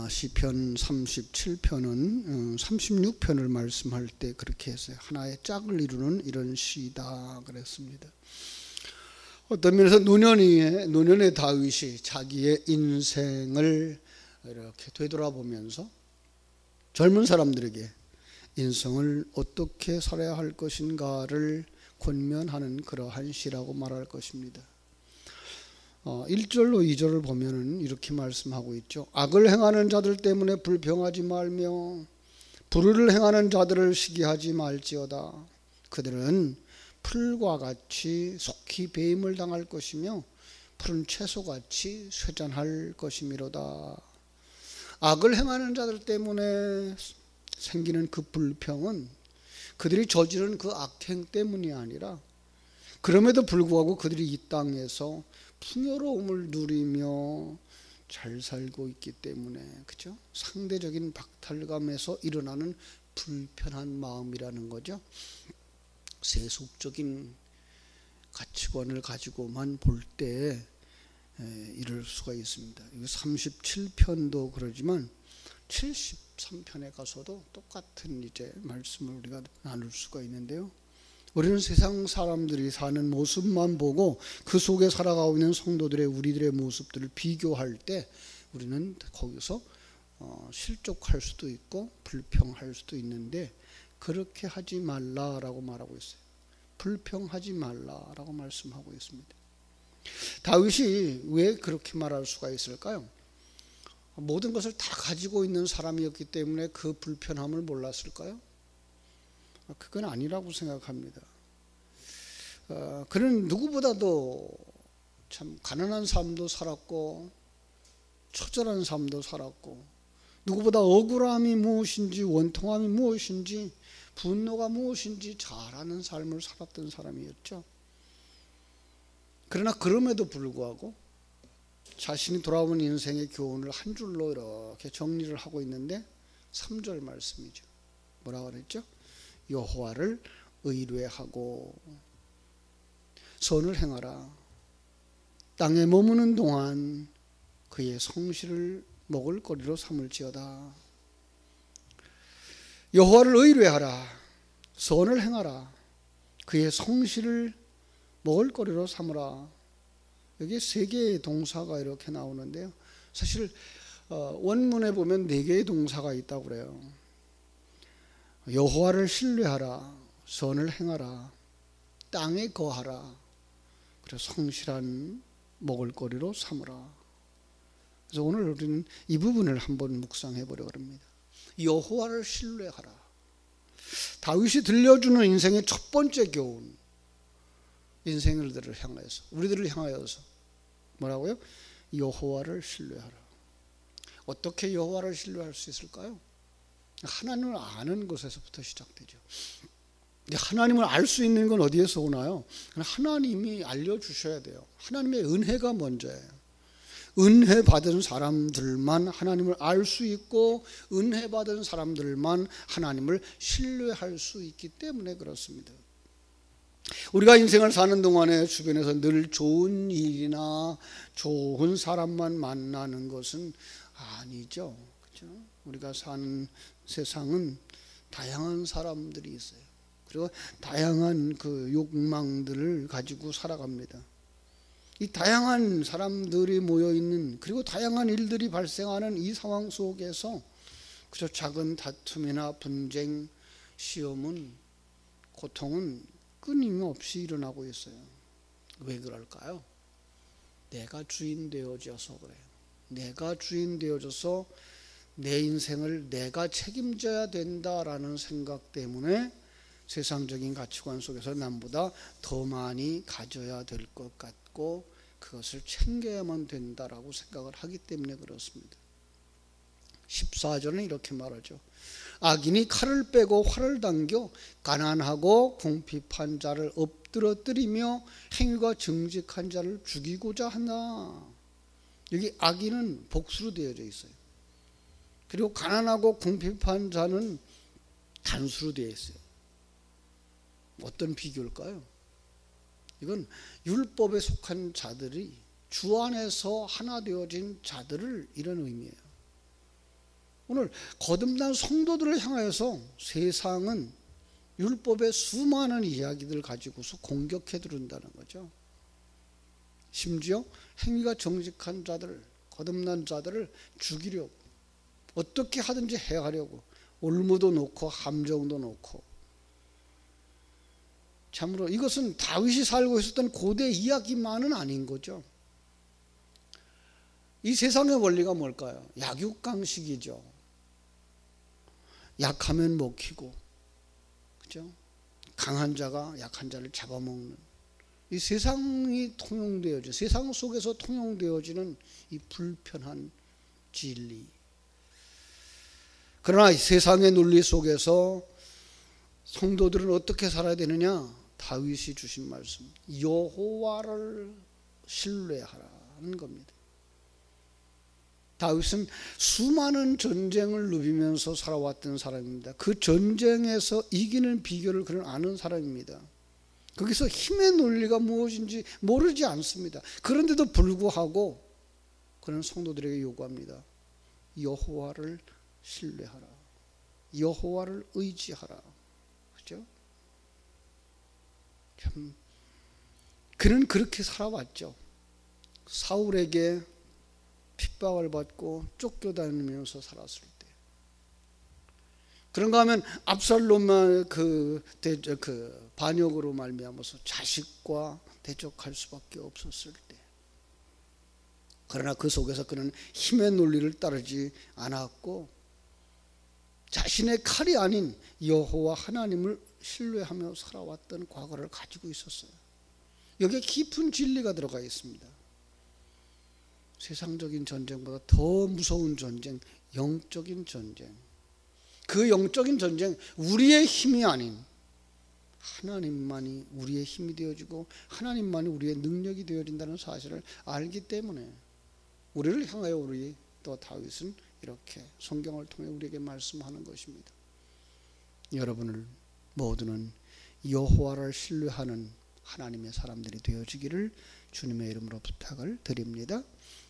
시편 37편은 36편을 말씀할 때 그렇게 했어요. 하나의 짝을 이루는 이런 시다 그랬습니다. 어떤 면에서 노년의 다윗이 자기의 인생을 이렇게 되돌아보면서 젊은 사람들에게 인생을 어떻게 살아야 할 것인가를 권면하는 그러한 시라고 말할 것입니다. 1절로 2절을 보면은 이렇게 말씀하고 있죠. 악을 행하는 자들 때문에 불평하지 말며 불의를 행하는 자들을 시기하지 말지어다. 그들은 풀과 같이 속히 배임을 당할 것이며 푸른 채소같이 쇠잔할 것이미로다. 악을 행하는 자들 때문에 생기는 그 불평은 그들이 저지른 그 악행 때문이 아니라 그럼에도 불구하고 그들이 이 땅에서 풍요로움을 누리며 잘 살고 있기 때문에, 그죠? 상대적인 박탈감에서 일어나는 불편한 마음이라는 거죠. 세속적인 가치관을 가지고만 볼 때 이럴 수가 있습니다. 37편도 그러지만 73편에 가서도 똑같은 이제 말씀을 우리가 나눌 수가 있는데요. 우리는 세상 사람들이 사는 모습만 보고 그 속에 살아가고 있는 성도들의 우리들의 모습들을 비교할 때 우리는 거기서 실족할 수도 있고 불평할 수도 있는데 그렇게 하지 말라라고 말하고 있어요. 불평하지 말라라고 말씀하고 있습니다. 다윗이 왜 그렇게 말할 수가 있을까요? 모든 것을 다 가지고 있는 사람이었기 때문에 그 불편함을 몰랐을까요? 그건 아니라고 생각합니다. 그는 누구보다도 참 가난한 삶도 살았고 처절한 삶도 살았고 누구보다 억울함이 무엇인지 원통함이 무엇인지 분노가 무엇인지 잘 아는 삶을 살았던 사람이었죠. 그러나 그럼에도 불구하고 자신이 돌아온 인생의 교훈을 한 줄로 이렇게 정리를 하고 있는데 3절 말씀이죠. 뭐라고 그랬죠? 여호와를 의뢰하고 선을 행하라. 땅에 머무는 동안 그의 성실을 먹을거리로 삼을지어다. 여호와를 의뢰하라. 선을 행하라. 그의 성실을 먹을거리로 삼으라. 여기에 3개의 동사가 이렇게 나오는데요. 사실 원문에 보면 4개의 동사가 있다고 그래요. 여호와를 신뢰하라, 선을 행하라, 땅에 거하라, 그리고 성실한 먹을거리로 삼으라. 그래서 오늘 우리는 이 부분을 한번 묵상해 보려고 합니다. 여호와를 신뢰하라. 다윗이 들려주는 인생의 첫 번째 교훈, 인생들을 향하여서, 우리들을 향하여서 뭐라고요? 여호와를 신뢰하라. 어떻게 여호와를 신뢰할 수 있을까요? 하나님을 아는 것에서부터 시작되죠. 하나님을 알 수 있는 건 어디에서 오나요? 하나님이 알려주셔야 돼요. 하나님의 은혜가 먼저예요. 은혜 받은 사람들만 하나님을 알 수 있고 은혜 받은 사람들만 하나님을 신뢰할 수 있기 때문에 그렇습니다. 우리가 인생을 사는 동안에 주변에서 늘 좋은 일이나 좋은 사람만 만나는 것은 아니죠. 그렇죠? 우리가 사는 세상은 다양한 사람들이 있어요. 그리고 다양한 그 욕망들을 가지고 살아갑니다. 이 다양한 사람들이 모여 있는 그리고 다양한 일들이 발생하는 이 상황 속에서 그저 작은 다툼이나 분쟁, 시험은 고통은 끊임없이 일어나고 있어요. 왜 그럴까요? 내가 주인 되어져서 그래요. 내가 주인 되어져서 내 인생을 내가 책임져야 된다라는 생각 때문에 세상적인 가치관 속에서 남보다 더 많이 가져야 될 것 같고 그것을 챙겨야만 된다라고 생각을 하기 때문에 그렇습니다. 14절은 이렇게 말하죠. 악인이 칼을 빼고 활을 당겨 가난하고 궁핍한 자를 엎드러뜨리며 행위가 정직한 자를 죽이고자 하나. 여기 악인은 복수로 되어져 있어요. 그리고 가난하고 궁핍한 자는 단수로 되어 있어요. 어떤 비교일까요? 이건 율법에 속한 자들이 주 안에서 하나 되어진 자들을 이런 의미예요. 오늘 거듭난 성도들을 향하여서 세상은 율법의 수많은 이야기들을 가지고서 공격해 들은다는 거죠. 심지어 행위가 정직한 자들, 거듭난 자들을 죽이려고, 어떻게 하든지 해하려고 올무도 놓고 함정도 놓고. 참으로 이것은 다윗이 살고 있었던 고대 이야기만은 아닌 거죠. 이 세상의 원리가 뭘까요? 약육강식이죠. 약하면 먹히고, 그죠? 강한 자가 약한 자를 잡아먹는, 이 세상이 통용되어져, 세상 속에서 통용되어지는 이 불편한 진리. 그러나 이 세상의 논리 속에서 성도들은 어떻게 살아야 되느냐? 다윗이 주신 말씀, 여호와를 신뢰하라는 겁니다. 다윗은 수많은 전쟁을 누비면서 살아왔던 사람입니다. 그 전쟁에서 이기는 비결을 그는 아는 사람입니다. 거기서 힘의 논리가 무엇인지 모르지 않습니다. 그런데도 불구하고 그는 성도들에게 요구합니다. 여호와를 신뢰하라. 여호와를 의지하라. 그죠? 참, 그는 그렇게 살아왔죠. 사울에게 핍박을 받고 쫓겨다니면서 살았을 때, 그런가 하면 압살롬의 그 반역으로 말미암아서 자식과 대적할 수밖에 없었을 때, 그러나 그 속에서 그는 힘의 논리를 따르지 않았고 자신의 칼이 아닌 여호와 하나님을 신뢰하며 살아왔던 과거를 가지고 있었어요. 여기에 깊은 진리가 들어가 있습니다. 세상적인 전쟁보다 더 무서운 전쟁, 영적인 전쟁. 그 영적인 전쟁, 우리의 힘이 아닌 하나님만이 우리의 힘이 되어지고 하나님만이 우리의 능력이 되어진다는 사실을 알기 때문에 우리를 향하여 우리 또 다윗은 이렇게 성경을 통해 우리에게 말씀하는 것입니다. 여러분을 모두는 여호와를 신뢰하는 하나님의 사람들이 되어지기를 주님의 이름으로 부탁을 드립니다.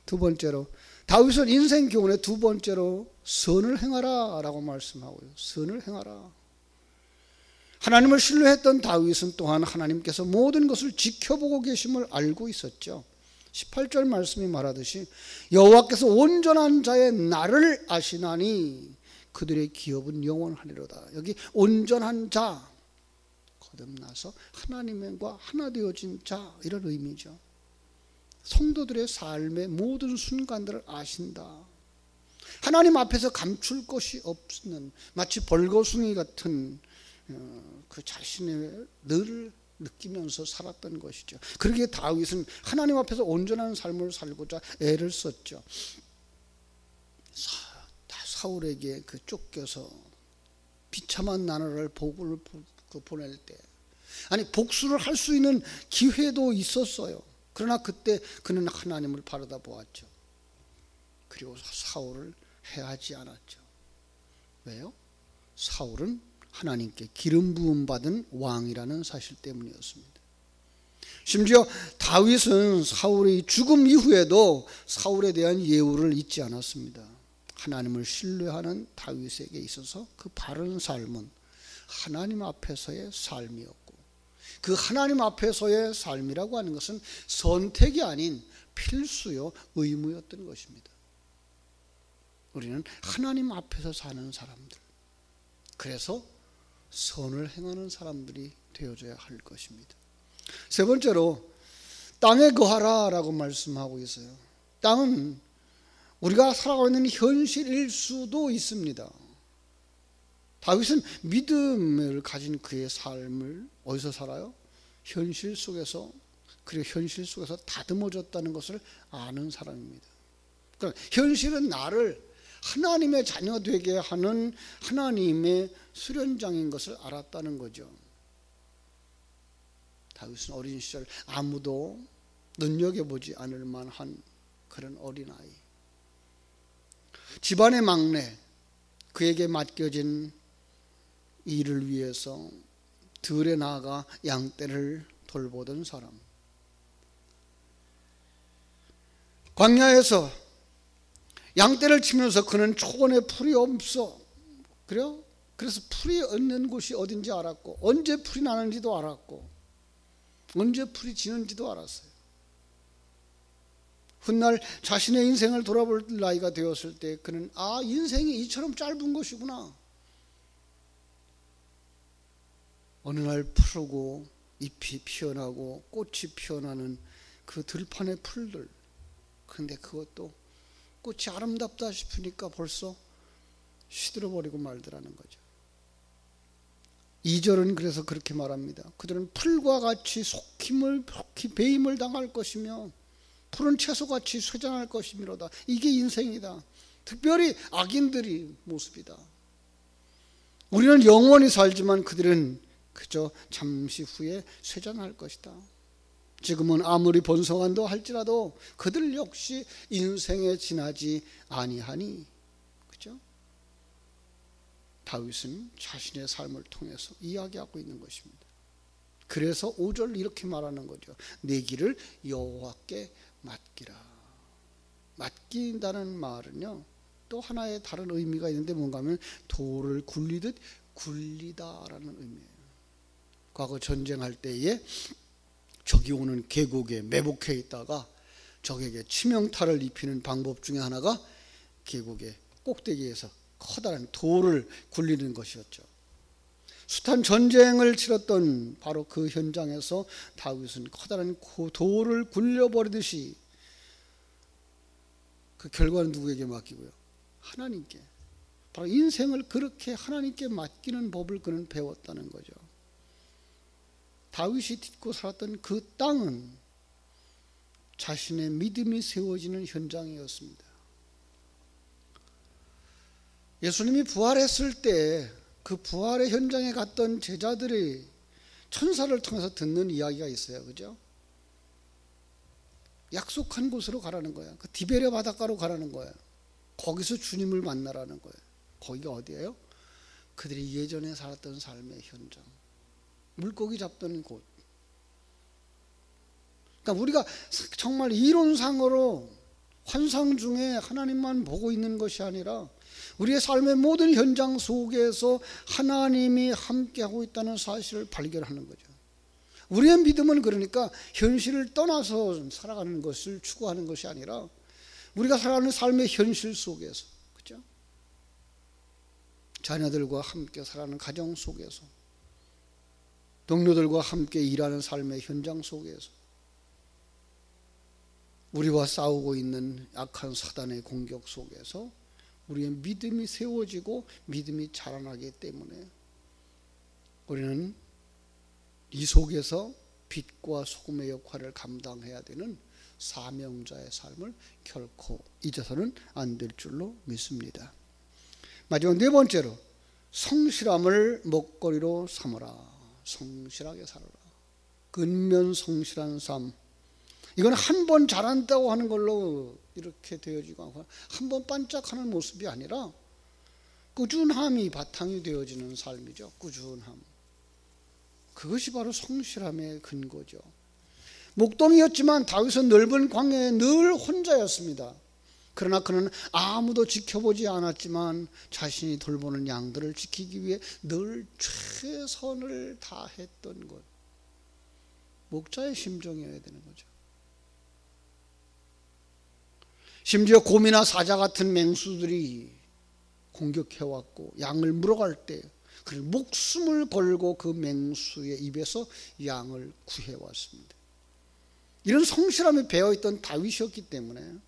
두 번째로, 다윗은 인생 교훈의 두 번째로 선을 행하라 라고 말씀하고요. 선을 행하라. 하나님을 신뢰했던 다윗은 또한 하나님께서 모든 것을 지켜보고 계심을 알고 있었죠. 18절 말씀이 말하듯이 여호와께서 온전한 자의 날을 아시나니 그들의 기업은 영원하리로다. 여기 온전한 자, 거듭나서 하나님과 하나 되어진 자, 이런 의미죠. 성도들의 삶의 모든 순간들을 아신다. 하나님 앞에서 감출 것이 없는, 마치 벌거숭이 같은 그 자신의 늘 느끼면서 살았던 것이죠. 그러기에 다윗은 하나님 앞에서 온전한 삶을 살고자 애를 썼죠. 사울에게 그 쫓겨서 비참한 나날을 복을 보낼 때, 아니 복수를 할 수 있는 기회도 있었어요. 그러나 그때 그는 하나님을 바라다 보았죠. 그리고 사울을 해하지 않았죠. 왜요? 사울은 하나님께 기름 부음 받은 왕이라는 사실 때문이었습니다. 심지어 다윗은 사울의 죽음 이후에도 사울에 대한 예우를 잊지 않았습니다. 하나님을 신뢰하는 다윗에게 있어서 그 바른 삶은 하나님 앞에서의 삶이었고, 그 하나님 앞에서의 삶이라고 하는 것은 선택이 아닌 필수요 의무였던 것입니다. 우리는 하나님 앞에서 사는 사람들, 그래서 선을 행하는 사람들이 되어줘야 할 것입니다. 세 번째로 땅에 거하라 라고 말씀하고 있어요. 땅은 우리가 살아가고 있는 현실일 수도 있습니다. 다윗은 믿음을 가진 그의 삶을 어디서 살아요? 현실 속에서, 그리고 현실 속에서 다듬어졌다는 것을 아는 사람입니다. 그러니까 현실은 나를 하나님의 자녀 되게 하는 하나님의 수련장인 것을 알았다는 거죠. 다윗은 어린 시절 아무도 눈여겨보지 않을 만한 그런 어린아이, 집안의 막내, 그에게 맡겨진 일을 위해서 들에 나가 양떼를 돌보던 사람, 광야에서 양떼를 치면서 그는 초원에 풀이 없어. 그래요? 그래서 풀이 없는 곳이 어딘지 알았고, 언제 풀이 나는지도 알았고, 언제 풀이 지는지도 알았어요. 훗날 자신의 인생을 돌아볼 나이가 되었을 때 그는 인생이 이처럼 짧은 것이구나. 어느 날 푸르고 잎이 피어나고 꽃이 피어나는 그 들판의 풀들, 그런데 그것도 꽃이 아름답다 싶으니까 벌써 시들어버리고 말더라는 거죠. 2절은 그래서 그렇게 말합니다. 그들은 풀과 같이 속히 배임을 당할 것이며 푸른 채소같이 쇠잔할 것이미로다. 이게 인생이다. 특별히 악인들이 모습이다. 우리는 영원히 살지만 그들은 그저 잠시 후에 쇠잔할 것이다. 지금은 아무리 번성한다 할지라도 그들 역시 인생에 지나지 아니하니. 그죠? 다윗은 자신의 삶을 통해서 이야기하고 있는 것입니다. 그래서 5절 이렇게 말하는 거죠. 내 길을 여호와께 맡기라. 맡긴다는 말은요, 또 하나의 다른 의미가 있는데 뭔가 하면 돌을 굴리듯 굴리다라는 의미예요. 과거 전쟁할 때에 적이 오는 계곡에 매복해 있다가 적에게 치명타를 입히는 방법 중에 하나가 계곡의 꼭대기에서 커다란 돌을 굴리는 것이었죠. 숱한 전쟁을 치렀던 바로 그 현장에서 다윗은 커다란 돌을 굴려버리듯이, 그 결과는 누구에게 맡기고요? 하나님께. 바로 인생을 그렇게 하나님께 맡기는 법을 그는 배웠다는 거죠. 다윗이 딛고 살았던 그 땅은 자신의 믿음이 세워지는 현장이었습니다. 예수님이 부활했을 때 그 부활의 현장에 갔던 제자들이 천사를 통해서 듣는 이야기가 있어요. 그죠? 약속한 곳으로 가라는 거야. 그 디베랴 바닷가로 가라는 거야. 거기서 주님을 만나라는 거예요. 거기가 어디예요? 그들이 예전에 살았던 삶의 현장. 물고기 잡던 곳. 그러니까 우리가 정말 이론상으로 환상 중에 하나님만 보고 있는 것이 아니라 우리의 삶의 모든 현장 속에서 하나님이 함께하고 있다는 사실을 발견하는 거죠. 우리의 믿음은 그러니까 현실을 떠나서 살아가는 것을 추구하는 것이 아니라 우리가 살아가는 삶의 현실 속에서, 그죠? 자녀들과 함께 살아가는 가정 속에서, 동료들과 함께 일하는 삶의 현장 속에서, 우리와 싸우고 있는 악한 사단의 공격 속에서 우리의 믿음이 세워지고 믿음이 자라나기 때문에 우리는 이 속에서 빛과 소금의 역할을 감당해야 되는 사명자의 삶을 결코 잊어서는 안 될 줄로 믿습니다. 마지막 네 번째로, 성실함을 먹거리로 삼으라. 성실하게 살아라. 근면 성실한 삶. 이건 한 번 잘한다고 하는 걸로 이렇게 되어지고 않고 한 번 반짝하는 모습이 아니라 꾸준함이 바탕이 되어지는 삶이죠. 꾸준함. 그것이 바로 성실함의 근거죠. 목동이었지만 다윗은 넓은 광야에 늘 혼자였습니다. 그러나 그는 아무도 지켜보지 않았지만 자신이 돌보는 양들을 지키기 위해 늘 최선을 다했던 것. 목자의 심정이어야 되는 거죠. 심지어 곰이나 사자 같은 맹수들이 공격해왔고 양을 물어갈 때 그를 목숨을 걸고 그 맹수의 입에서 양을 구해왔습니다. 이런 성실함이 배어있던 다윗이었기 때문에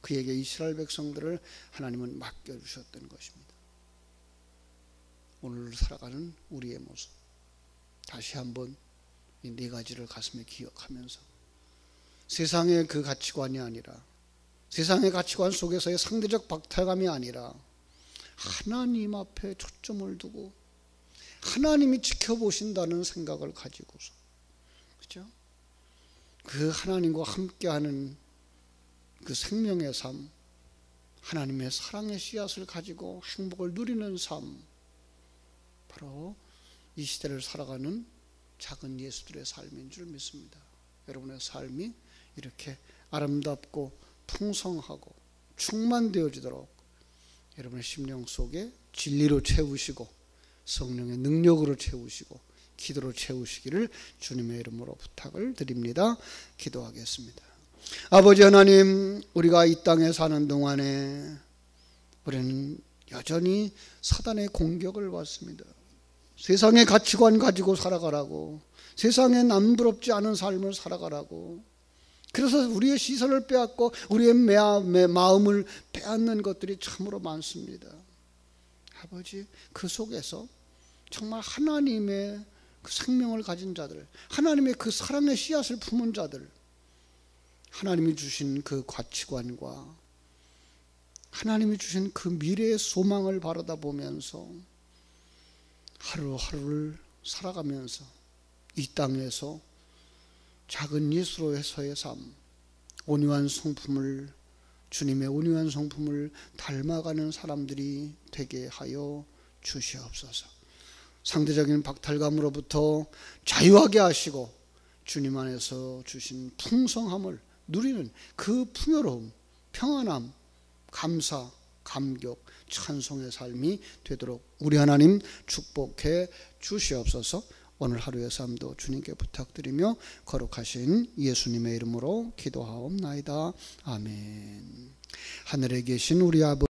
그에게 이스라엘 백성들을 하나님은 맡겨주셨던 것입니다. 오늘 살아가는 우리의 모습, 다시 한번 이 네 가지를 가슴에 기억하면서 세상의 그 가치관이 아니라, 세상의 가치관 속에서의 상대적 박탈감이 아니라 하나님 앞에 초점을 두고 하나님이 지켜보신다는 생각을 가지고서, 그죠? 그 하나님과 함께하는 그 생명의 삶, 하나님의 사랑의 씨앗을 가지고 행복을 누리는 삶, 바로 이 시대를 살아가는 작은 예수들의 삶인 줄 믿습니다. 여러분의 삶이 이렇게 아름답고 풍성하고 충만되어지도록 여러분의 심령 속에 진리로 채우시고 성령의 능력으로 채우시고 기도로 채우시기를 주님의 이름으로 부탁을 드립니다. 기도하겠습니다. 아버지 하나님, 우리가 이 땅에 사는 동안에 우리는 여전히 사단의 공격을 받습니다. 세상의 가치관 가지고 살아가라고, 세상에 남부럽지 않은 삶을 살아가라고, 그래서 우리의 시선을 빼앗고 우리의 마음을 빼앗는 것들이 참으로 많습니다. 아버지, 그 속에서 정말 하나님의 그 생명을 가진 자들, 하나님의 그 사랑의 씨앗을 품은 자들, 하나님이 주신 그 가치관과 하나님이 주신 그 미래의 소망을 바라다 보면서 하루하루를 살아가면서 이 땅에서 작은 예수로서의 삶, 온유한 성품을, 주님의 온유한 성품을 닮아가는 사람들이 되게 하여 주시옵소서. 상대적인 박탈감으로부터 자유하게 하시고 주님 안에서 주신 풍성함을 누리는 그 풍요로움, 평안함, 감사, 감격, 찬송의 삶이 되도록 우리 하나님 축복해 주시옵소서. 오늘 하루의 삶도 주님께 부탁드리며 거룩하신 예수님의 이름으로 기도하옵나이다. 아멘. 하늘에 계신 우리 아버지,